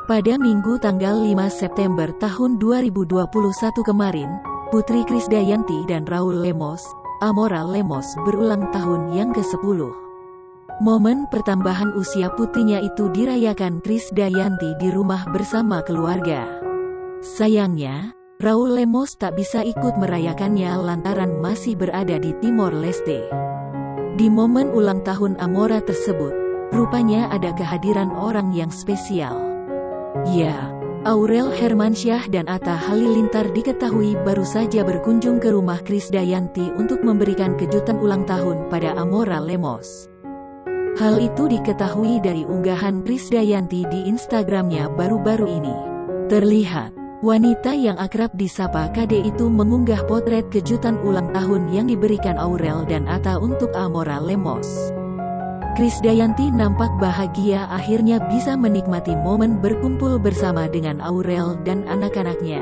Pada Minggu tanggal 5 September tahun 2021 kemarin, Putri Krisdayanti dan Raul Lemos, Amora Lemos berulang tahun yang ke-10. Momen pertambahan usia putrinya itu dirayakan Krisdayanti di rumah bersama keluarga. Sayangnya, Raul Lemos tak bisa ikut merayakannya lantaran masih berada di Timor Leste. Di momen ulang tahun Amora tersebut, rupanya ada kehadiran orang yang spesial. Ya, Aurel Hermansyah dan Atta Halilintar diketahui baru saja berkunjung ke rumah Krisdayanti untuk memberikan kejutan ulang tahun pada Amora Lemos. Hal itu diketahui dari unggahan Krisdayanti di Instagramnya baru-baru ini. Terlihat, wanita yang akrab disapa Kade itu mengunggah potret kejutan ulang tahun yang diberikan Aurel dan Atta untuk Amora Lemos. Krisdayanti nampak bahagia akhirnya bisa menikmati momen berkumpul bersama dengan Aurel dan anak-anaknya.